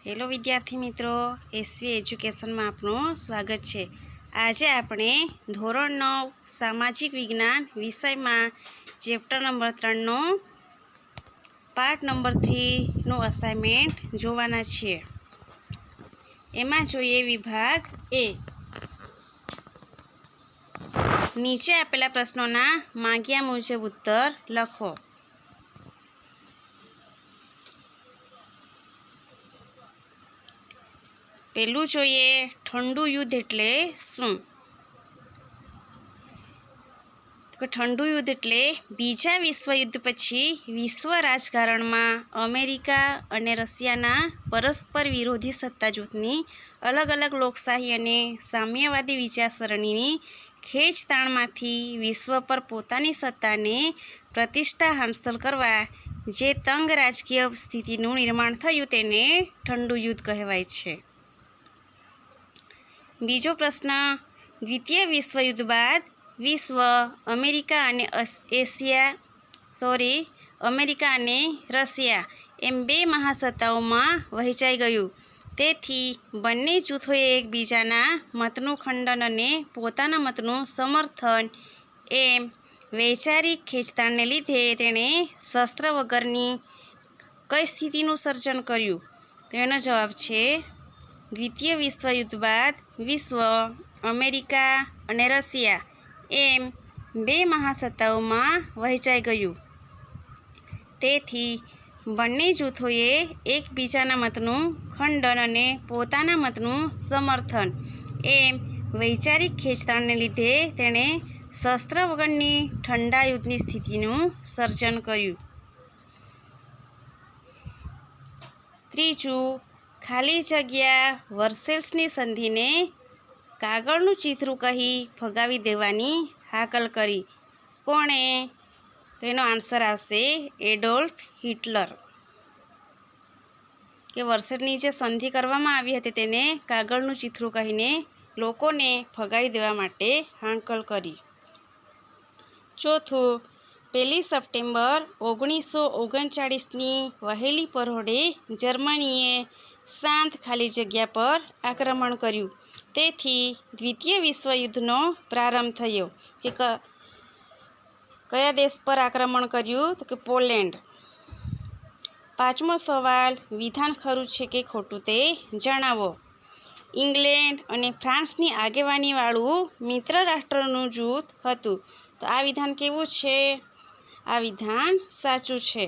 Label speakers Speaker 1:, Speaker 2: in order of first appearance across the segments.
Speaker 1: Hello વિદ્યાર્થી મિત્રો, SV એજ્યુકેશનમાં આપનું સ્વાગત છે। આજે આપણે ધોરણ 9 સામાજિક વિજ્ઞાન વિષયમાં ચેપ્ટર નંબર 3નો પાર્ટ નંબર 3નું અસાઇનમેન્ટ જોવાના છીએ। એમાં જોઈએ વિભાગ એ। નીચે આપેલા પ્રશ્નોના માંગ્યા મુજબ ઉત્તર લખો। પહેલું જોઈએ, ઠંડુ યુદ્ધ એટલે શું? ઠંડુ યુદ્ધ એટલે બીજા વિશ્વયુદ્ધ પછી વિશ્વ રાજકારણમાં અમેરિકા અને રશિયાના પરસ્પર વિરોધી સત્તા જૂથની અલગ અલગ લોકશાહી અને સામ્યવાદી વિચારસરણીની ખેંચતાણમાંથી વિશ્વ પર પોતાની સત્તાને પ્રતિષ્ઠા હાંસલ કરવા જે તંગ રાજકીય સ્થિતિનું નિર્માણ થયું તેને ઠંડુ યુદ્ધ કહેવાય છે। બીજો પ્રશ્ન, દ્વિતીય વિશ્વયુદ્ધ બાદ વિશ્વ અમેરિકા અને રશિયા એમ બે મહાસત્તાઓમાં વહેંચાઈ ગયું। તેથી બંને જૂથોએ એકબીજાના મતનું ખંડન અને પોતાના મતનું સમર્થન એમ વૈચારિક ખેંચતાણને લીધે તેણે શસ્ત્ર વગરની કઈ સ્થિતિનું સર્જન કર્યું? તો એનો જવાબ છે દ્વિતીય વિશ્વયુદ્ધ બાદ વિશ્વ અમેરિકા અને રશિયા એમ બે મહાસત્તાઓમાં વહેંચાઈ ગયું। તેથી બંને જૂથોએ એકબીજાના મતનું ખંડન અને પોતાના મતનું સમર્થન એમ વૈચારિક ખેંચતાણને લીધે તેણે શસ્ત્ર વગરની ઠંડા યુદ્ધની સ્થિતિનું સર્જન કર્યું। ત્રીજું, ખાલી જગ્યા વર્સેલ્સની સંધિને કાગળનું ચીથરું કહી ફગાવી દેવાની હાકલ કરી। કોણે? તો એનો આન્સર આવશે એડોલ્ફ હિટલર। કે વર્સેલ્સની જે સંધિ કરવામાં આવી હતી તેને કાગળનું ચીથરું કહીને લોકોને ફગાવી દેવા માટે હાકલ કરી। ચોથું, 1 સપ્ટેમ્બર 1939ની વહેલી પરોઢે જર્મનીએ શાંત ખાલી જગ્યા પર આક્રમણ કર્યું। તેથી દ્વિતીય વિશ્વયુદ્ધનો પ્રારંભ થયો। કે કયા દેશ પર આક્રમણ કર્યું? તો કે પોલેન્ડ। પાંચમો સવાલ, વિધાન ખરું છે કે ખોટું તે જણાવો। ઇંગ્લેન્ડ અને ફ્રાન્સની આગેવાનીવાળું મિત્ર રાષ્ટ્રોનું જૂથ હતું। તો આ વિધાન કેવું છે? આ વિધાન સાચું છે।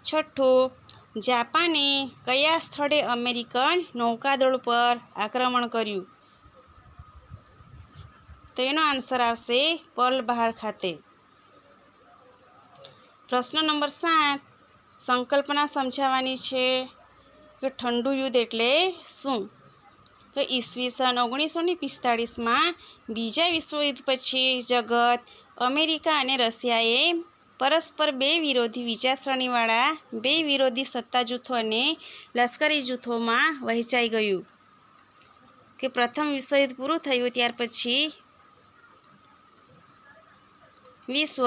Speaker 1: છઠ્ઠું, જાપાને કયા સ્થળે અમેરિકન નૌકાદળ પર આક્રમણ કર્યું? તો એનો આન્સર આવશે પર્લ બહાર ખાતે। પ્રશ્ન નંબર 7, સંકલ્પના સમજાવવાની છે કે ઠંડુ યુદ્ધ એટલે શું? તો ઈસવીસન 1945માં બીજા વિશ્વયુદ્ધ પછી જગત અમેરિકા અને રશિયાએ પરસ્પર બે વિરોધી વિચારસરણીવાળા બે વિરોધી સત્તા જૂથો અને લશ્કરી જૂથોમાં વહેંચાઈ ગયું। કે પ્રથમ વિશ્વયુદ્ધ પૂરું થયું ત્યાર પછી વિશ્વ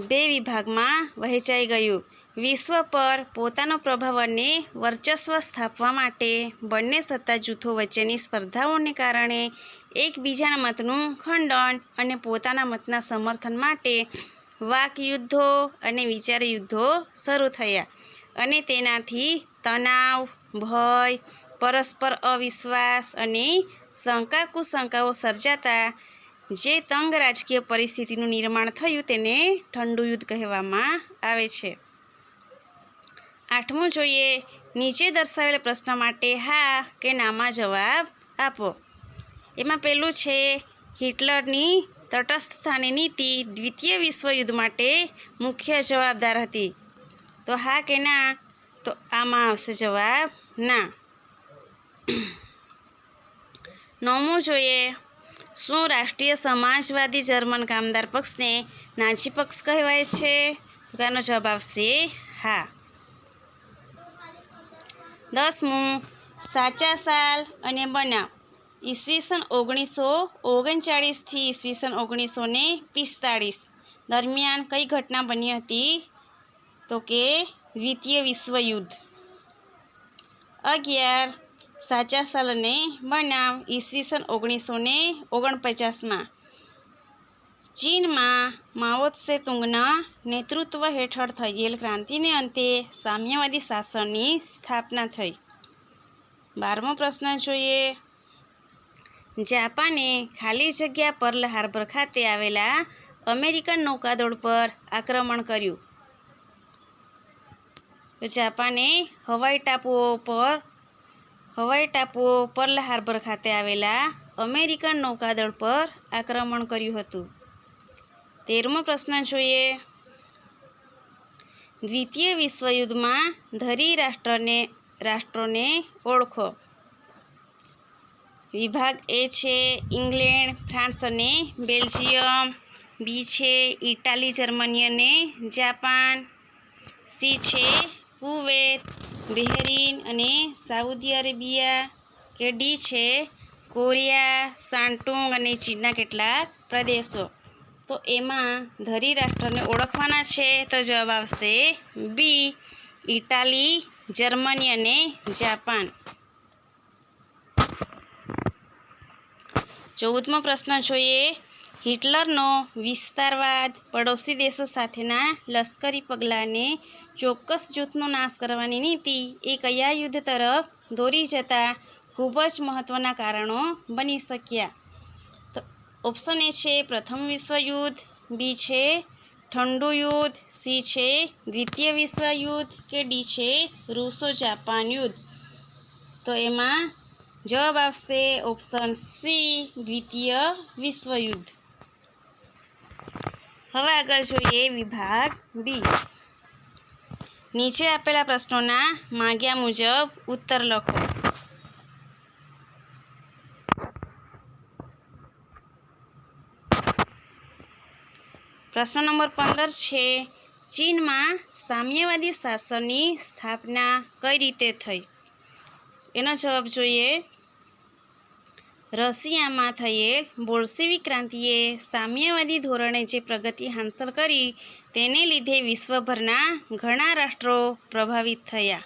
Speaker 1: બે વિભાગમાં વહેંચાઈ ગયું। વિશ્વ પર પોતાનો પ્રભાવ અને વર્ચસ્વ સ્થાપવા માટે બંને સત્તા જૂથો વચ્ચેની સ્પર્ધાઓને કારણે એકબીજાના મતનું ખંડન અને પોતાના મતના સમર્થન માટે વાકયુદ્ધો અને વિચાર યુદ્ધો શરૂ થયા અને તેનાથી તણાવ, ભય, પરસ્પર અવિશ્વાસ અને શંકા કુશંકાઓ સર્જાતા જે તંગ રાજકીય પરિસ્થિતિનું નિર્માણ થયું તેને ઠંડુ યુદ્ધ કહેવામાં આવે છે। આઠમું જોઈએ, નીચે દર્શાવેલ પ્રશ્ન માટે હા કે નામાં જવાબ આપો। એમાં પહેલું છે, હિટલરની તટસ્થતાની નીતિ દ્વિતીય વિશ્વયુદ્ધ માટે મુખ્ય જવાબદાર હતી। તો હા કે ના? તો આમાં આવશે જવાબ ના। નવમું જોઈએ, શું રાષ્ટ્રીય સમાજવાદી જર્મન કામદાર પક્ષને નાઝી પક્ષ કહેવાય છે? તો આનો જવાબ આવશે હા। 10મું, સાચા સાલ અને બનાવ ઈસવીસન 1939થી ઈસવીસન 1945 દરમિયાન કઈ ઘટના બની હતી? તો કે દ્વિતીય વિશ્વયુદ્ધ। 11 સાચા સાલને બનાવ ઈસવીસન 1949 ચીનમાં માઓ ત્સે-તુંગના નેતૃત્વ હેઠળ થયેલ ક્રાંતિને અંતે સામ્યવાદી શાસનની સ્થાપના થઈ. 12મો પ્રશ્ન જોઈએ. જાપાને ખાલી જગ્યા પર્લ હાર્બર ખાતે આવેલા અમેરિકન નૌકાદળ પર આક્રમણ કર્યું. જાપાને હવાઈ ટાપુઓ પર્લ હાર્બર ખાતે આવેલા અમેરિકન નૌકાદળ પર આક્રમણ કર્યું હતું. 13મો પ્રશ્ન જોઈએ. દ્વિતીય વિશ્વયુદ્ધમાં ધરી રાષ્ટ્રોને ઓળખો. વિભાગ એ છે ઇંગ્લેન્ડ, ફ્રાન્સ અને બેલ્જિયમ. બી છે ઇટાલી, જર્મની અને જાપાન. સી છે કુવૈત, બહેરીન અને સાઉદી અરેબિયા. કે ડી છે કોરિયા, શાંટુંગ અને ચીનના કેટલાક પ્રદેશો. તો એમાં ધરી રાષ્ટ્રને ઓળખવાના છે તો જવાબ આવશે બી ઇટાલી, જર્મની અને જાપાન. 14મો પ્રશ્ન જોઈએ. હિટલરનો વિસ્તારવાદ પડોશી દેશો સાથેના લશ્કરી પગલાંને ચોક્કસ જૂથનો નાશ કરવાની નીતિ એ કયા યુદ્ધ તરફ દોરી જતા ખૂબ જ મહત્ત્વના કારણો બની શક્યા? તો ઓપ્શન એ છે પ્રથમ વિશ્વયુદ્ધ. બી છે ઠંડુ યુદ્ધ. સી છે દ્વિતીય વિશ્વયુદ્ધ. કે ડી છે રૂસો-જાપાન યુદ્ધ. તો એમાં જવાબ આવશે ઓપ્શન સી દ્વિતીય વિશ્વયુદ્ધ. હવે આગળ જોઈએ વિભાગ બી. નીચે આપેલા પ્રશ્નોના માંગ્યા મુજબ ઉત્તર લખો. પ્રશ્ન નંબર 15 છે ચીનમાં સામ્યવાદી શાસનની સ્થાપના કઈ રીતે થઈ? એનો જવાબ જોઈએ. રશિયામાં થયેલ બોલ્શેવિક ક્રાંતિએ સામ્યવાદી ધોરણે જે પ્રગતિ હાંસલ કરી તેને લીધે વિશ્વભરના ઘણા રાષ્ટ્રો પ્રભાવિત થયા.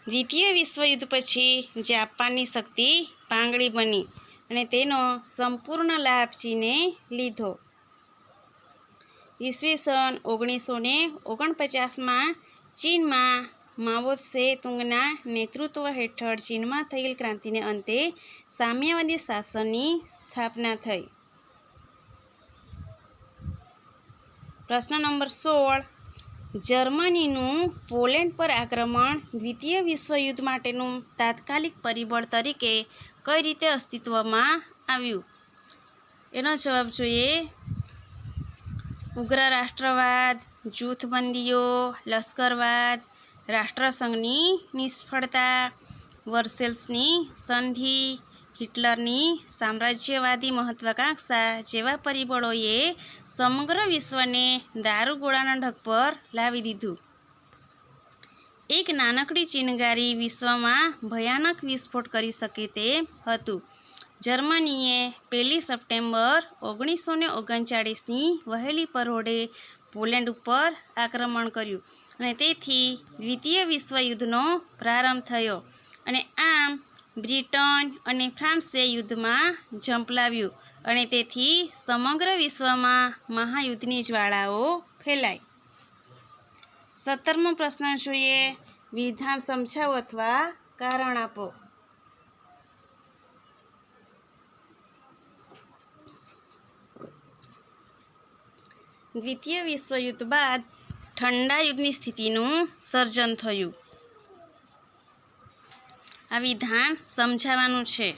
Speaker 1: દ્વિતીય વિશ્વયુદ્ધ પછી જાપાનની શક્તિ પાંગળી બની અને તેનો સંપૂર્ણ લાભ ચીને લીધો. ઈસવીસન 1949 ચીનમાં માઓ ત્સે-તુંગના નેતૃત્વ હેઠળ ચીનમાં થયેલ ક્રાંતિને અંતે સામ્યવાદી શાસનની સ્થાપના થઈ. પ્રશ્ન નંબર 16. જર્મનીનું પોલેન્ડ પર આક્રમણ દ્વિતીય વિશ્વયુદ્ધ માટેનું તાત્કાલિક પરિબળ તરીકે કઈ રીતે અસ્તિત્વમાં આવ્યું? એનો જવાબ જોઈએ. ઉગ્ર રાષ્ટ્રવાદ, જૂથબંધીઓ, લશ્કરવાદ, રાષ્ટ્રસંઘની નિષ્ફળતા, વર્સેલ્સની સંધિ, હિટલરની સામ્રાજ્યવાદી મહત્વાકાંક્ષા જેવા પરિબળોએ સમગ્ર વિશ્વને દારૂગોળાના ઢગ પર લાવી દીધું. એક નાનકડી ચિનગારી વિશ્વમાં ભયાનક વિસ્ફોટ કરી શકે તેમ હતું. જર્મનીએ 1 સપ્ટેમ્બર 1939ની વહેલી પરોઢે પોલેન્ડ ઉપર આક્રમણ કર્યું અને તેથી દ્વિતીય વિશ્વયુદ્ધનો પ્રારંભ થયો અને આમ બ્રિટન અને ફ્રાન્સે યુદ્ધમાં ઝંપલાવ્યું અને તેથી સમગ્ર વિશ્વમાં મહાયુદ્ધની જ્વાળાઓ ફેલાઈ. 17મો પ્રશ્ન જોઈએ. વિધાન સમજાવો અથવા કારણ આપો. દ્વિતીય વિશ્વયુદ્ધ બાદ ઠંડા યુદ્ધની સ્થિતિનું સર્જન થયું. આ વિધાન સમજાવવાનું છે.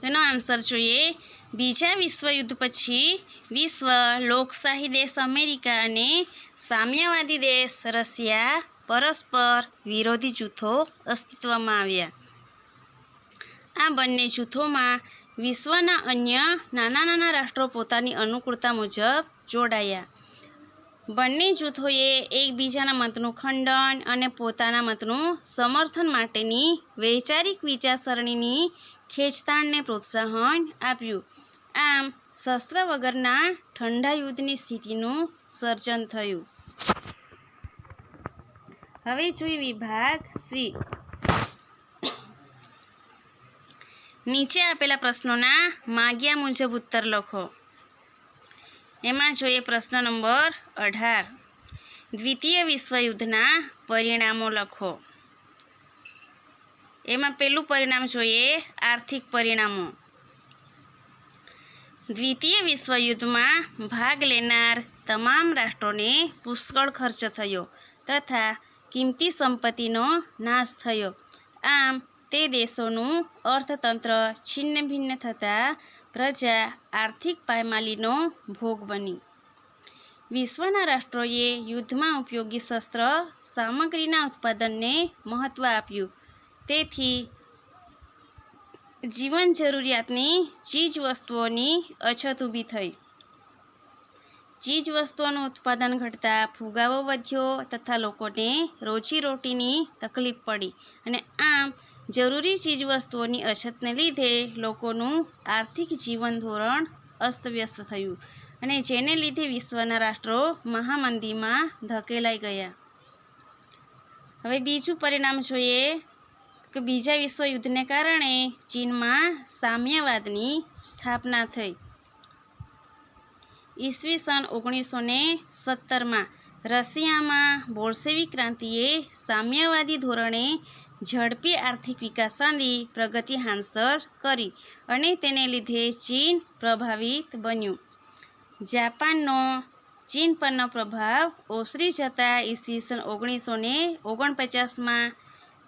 Speaker 1: તેનો આન્સર જોઈએ. બીજા વિશ્વયુદ્ધ પછી વિશ્વ લોકશાહી દેશ અમેરિકા અને સામ્યવાદી દેશ રશિયા પરસ્પર વિરોધી જૂથો અસ્તિત્વમાં આવ્યા. આ બંને જૂથોમાં વિશ્વના અન્ય નાના રાષ્ટ્રો પોતાની અનુકૂળતા મુજબ જોડાયા. બંને જૂથોએ એકબીજાના મતનું ખંડન અને પોતાના મતનું સમર્થન માટેની વૈચારિક વિચારસરણીની ખેંચતાણને પ્રોત્સાહન આપ્યું. આમ શસ્ત્ર વગરના ઠંડા યુદ્ધની સ્થિતિનું સર્જન થયું. હવે જોઈએ વિભાગ સી. નીચે આપેલા પ્રશ્નોના માગ્યા મુજબ ઉત્તર લખો. એમાં જોઈએ પ્રશ્ન નંબર 18. દ્વિતીય વિશ્વયુદ્ધના પરિણામો લખો. એમાં પહેલું પરિણામ જોઈએ આર્થિક પરિણામો. દ્વિતીય વિશ્વયુદ્ધમાં ભાગ લેનાર તમામ રાષ્ટ્રોને પુષ્કળ ખર્ચ થયો તથા કિંમતી સંપત્તિનો નાશ થયો. આમ તે દેશોનું અર્થતંત્ર છિન્ન ભિન્ન થતાં પ્રજા આર્થિક પાયમાલીનો ભોગ બની. વિશ્વના રાષ્ટ્રોએ યુદ્ધમાં ઉપયોગી શસ્ત્ર સામગ્રીના ઉત્પાદનને મહત્ત્વ આપ્યું. તેથી જીવન જરૂરિયાતની ચીજ વસ્તુઓની અછત ઊભી થઈ. ચીજ વસ્તુઓનું ઉત્પાદન ઘટતા ફુગાવો વધ્યો તથા લોકોને રોજીરોટીની તકલીફ પડી અને આમ જરૂરી ચીજ વસ્તુઓની અછતને લીધે લોકોનું આર્થિક જીવન ધોરણ અસ્તવ્યસ્ત થયું અને જેને લીધે વિશ્વના રાષ્ટ્રો મહામંદીમાં ધકેલાઈ ગયા. હવે બીજું પરિણામ જોઈએ કે બીજા વિશ્વયુદ્ધને કારણે ચીનમાં સામ્યવાદની સ્થાપના થઈ. ઈસવીસન 1917માં રશિયામાં બોલ્શેવિક ક્રાંતિએ સામ્યવાદી ધોરણે ઝડપી આર્થિક વિકાસ સાધી પ્રગતિ હાંસલ કરી અને તેને લીધે ચીન પ્રભાવિત બન્યું. જાપાનનો ચીન પરનો પ્રભાવ ઓસરી જતાં ઈસવીસન 1949માં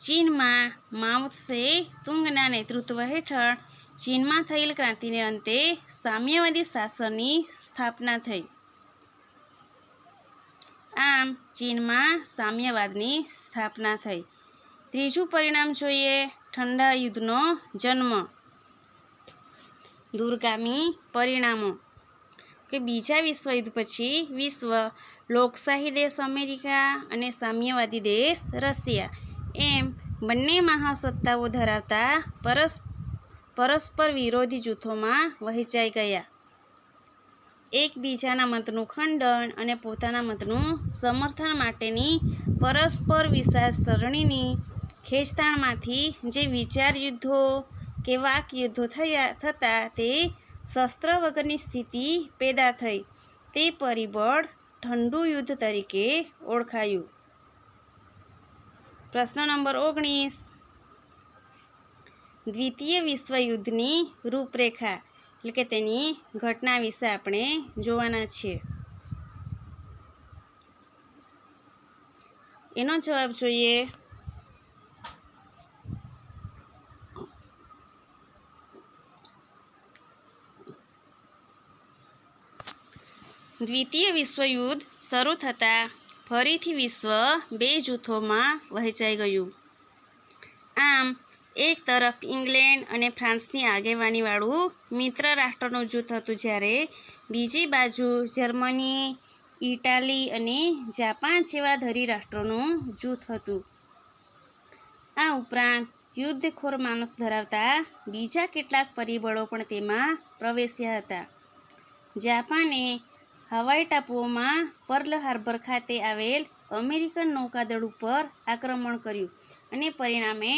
Speaker 1: ચીનમાં માઓ ત્સે તુંગના નેતૃત્વ હેઠળ ચીનમાં થયેલ ક્રાંતિને અંતે સામ્યવાદી શાસનની સ્થાપના થઈ. આમ ચીનમાં સામ્યવાદની સ્થાપના થઈ. ત્રીજું પરિણામ જોઈએ ઠંડા યુદ્ધનો જન્મ. દૂરગામી પરિણામો કે બીજા વિશ્વયુદ્ધ પછી વિશ્વ લોકશાહી દેશ અમેરિકા અને સામ્યવાદી દેશ રશિયા એમ બંને મહાસત્તાઓ ધરાવતા પરસ્પર વિરોધી જૂથોમાં વહેંચાઈ ગયા. એકબીજાના મતનું ખંડન અને પોતાના મતનું સમર્થન માટેની પરસ્પર વિચારસરણીની ખેંચતાણમાંથી જે વિચાર યુદ્ધો કે વાક યુદ્ધો થતા તે શસ્ત્ર વગરની સ્થિતિ પેદા થઈ. તે પરિબળ ઠંડુ યુદ્ધ તરીકે ઓળખાયું. પ્રશ્ન નંબર 19. દ્વિતીય વિશ્વયુદ્ધની રૂપરેખા એટલે કે તેની ઘટના વિશે આપણે જોવાના છીએ. એનો જવાબ જોઈએ દ્વિતીય વિશ્વયુદ્ધ શરૂ થતાં ફરીથી વિશ્વ બે જૂથોમાં વહેંચાઈ ગયું. આમ એક તરફ ઇંગ્લેન્ડ અને ફ્રાન્સની આગેવાનીવાળું મિત્ર રાષ્ટ્રનું જૂથ હતું જ્યારે બીજી બાજુ જર્મની, ઇટાલી અને જાપાન જેવા ધરી રાષ્ટ્રોનું જૂથ હતું. આ ઉપરાંત યુદ્ધખોર માનસ ધરાવતા બીજા કેટલાક પરિબળો પણ તેમાં પ્રવેશ્યા હતા. જાપાને હવાઈ ટાપુઓમાં પર્લ હાર્બર ખાતે આવેલ અમેરિકન નૌકાદળ ઉપર આક્રમણ કર્યું અને પરિણામે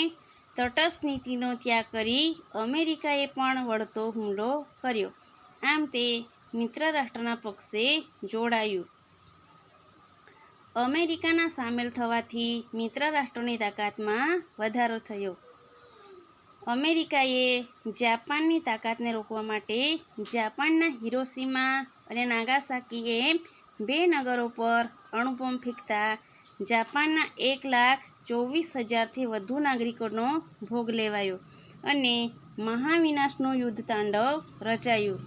Speaker 1: તટસ્થ નીતિનો ત્યાગ કરી અમેરિકાએ પણ વળતો હુમલો કર્યો. આમ તે મિત્ર રાષ્ટ્રના પક્ષે જોડાયું. અમેરિકાના સામેલ થવાથી મિત્ર રાષ્ટ્રોની તાકાતમાં વધારો થયો. અમેરિકાએ જાપાનની તાકાતને રોકવા માટે જાપાનના હિરોશીમા અને નાગાસાકી એમ બે નગરો પર અણુબોમ્બ ફેંકતા જાપાનના 1,24,000થી વધુ નાગરિકોનો ભોગ લેવાયો અને મહાવિનાશનું યુદ્ધ તાંડવ રચાયું.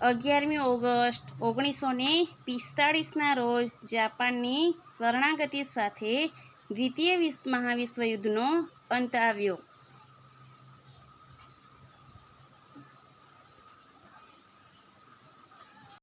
Speaker 1: 11મી ઓગસ્ટ 1945ના રોજ જાપાનની શરણાગતિ સાથે દ્વિતીય મહાવિશ્વયુદ્ધનો અંત આવ્યો.